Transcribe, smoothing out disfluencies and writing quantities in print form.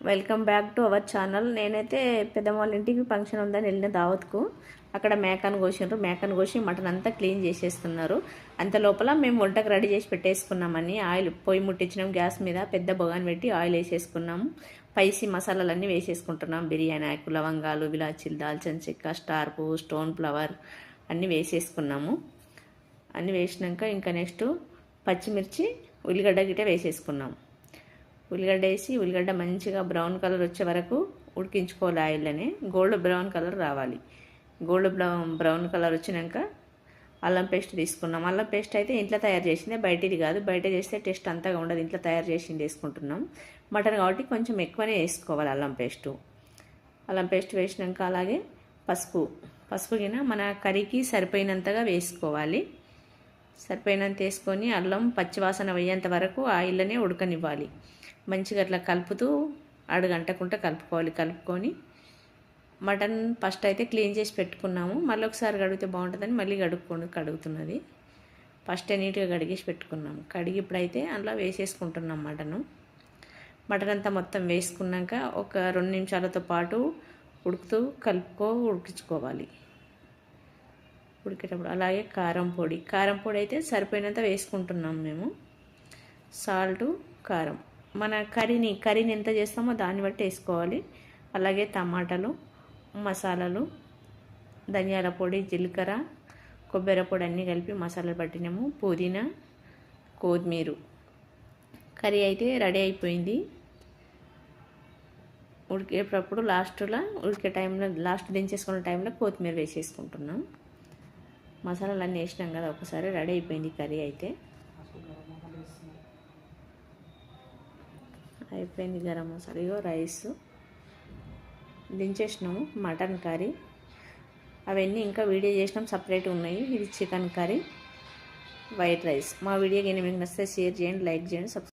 Welcome back to our channel. నేనైతే పెద్దమ్మ వాళ్ళ ఇంటికి ఫంక్షన్ ఉందని వెళ్ళిన దావత్కు. అక్కడ మేకను కోసిండ్రు. మేకను కోసి మటన్ అంతా క్లీన్ చేసేస్తున్నారు. అంత లోపల మేము వంటకు రెడీ చేసి పెట్టేసుకున్నామని ఆయిల్ పొయ్యి ముట్టించినాం. గ్యాస్ మీద పెద్ద బొగాన్ పెట్టి ఆయిల్ వేసేసుకున్నాము. స్పైసీ మసాలాలన్నీ వేసేసుకుంటున్నాం. బిర్యానీ ఆకు, లవంగాలు, విలాచీలు, దాల్చిన చెక్క, స్టార్ పువ్వు, స్టోన్ ఫ్లవర్ అన్నీ వేసేసుకున్నాము. అన్నీ వేసినాక ఇంకా నెక్స్ట్ పచ్చిమిర్చి, ఉల్లిగడ్డ గిట్ట వేసేసుకున్నాము. ఉల్లిగడ్డ వేసి ఉల్లిగడ్డ మంచిగా బ్రౌన్ కలర్ వచ్చే వరకు ఉడికించుకోవాలి. ఆయిల్లోనే గోల్డ్ బ్రౌన్ కలర్ రావాలి. గోల్డ్ బ్రౌన్ కలర్ వచ్చినాక అల్లం పేస్ట్ తీసుకున్నాం. అల్లం పేస్ట్ అయితే ఇంట్లో తయారు చేసిందే, బయటిది కాదు. బయట చేస్తే టేస్ట్ అంతగా ఉండదు. ఇంట్లో తయారు చేసింది వేసుకుంటున్నాం. మటన్ కాబట్టి కొంచెం ఎక్కువనే వేసుకోవాలి అల్లం పేస్టు. అల్లం పేస్ట్ వేసినాక అలాగే పసుపు గిన మన కర్రీకి సరిపోయినంతగా వేసుకోవాలి. సరిపోయినంత వేసుకొని అల్లం పచ్చివాసన వేయేంత వరకు ఆయిల్లోనే ఉడకనివ్వాలి. మంచిగా అట్లా కలుపుతూ అడుగంటకుండా కలుపుకొని మటన్ ఫస్ట్ అయితే క్లీన్ చేసి పెట్టుకున్నాము. మళ్ళీ ఒకసారి కడిగితే బాగుంటుందని మళ్ళీ కడుగుతున్నది. ఫస్టే నీట్గా కడిగేసి పెట్టుకున్నాము. కడిగి ఇప్పుడైతే అందులో వేసేసుకుంటున్నాం మటన్ అంతా మొత్తం వేసుకున్నాక ఒక 2 నిమిషాలతో పాటు ఉడికించుకోవాలి. ఉడికేటప్పుడు అలాగే కారం పొడి అయితే సరిపోయినంత వేసుకుంటున్నాం మేము. సాల్టు, కారం మన కర్రీని ఎంత చేస్తామో దాన్ని బట్టి వేసుకోవాలి. అలాగే టమాటాలు, మసాలాలు, ధనియాల పొడి, జీలకర్ర, కొబ్బరి పొడి అన్నీ కలిపి మసాలాలు పట్టినాము. పుదీనా, కొత్తిమీర. కర్రీ అయితే రెడీ అయిపోయింది. ఉడికేటప్పుడు ఉడికే టైంలో లాస్ట్ దించేసుకునే టైంలో కొత్తిమీర వేసేసుకుంటున్నాం. మసాలాలు అన్నీ వేసినాం కదా, ఒకసారి రెడీ అయిపోయింది కర్రీ అయితే. అయిపోయింది గరం మసాలా. ఇగో రైస్ దించేసినాము. మటన్ కర్రీ అవన్నీ ఇంకా వీడియో చేసినాం, సపరేట్ ఉన్నాయి. ఇది చికెన్ కర్రీ, వైట్ రైస్. మా వీడియో కానీ మీకు నచ్చితే షేర్ చేయండి, లైక్ చేయండి, సబ్స్క్రైబ్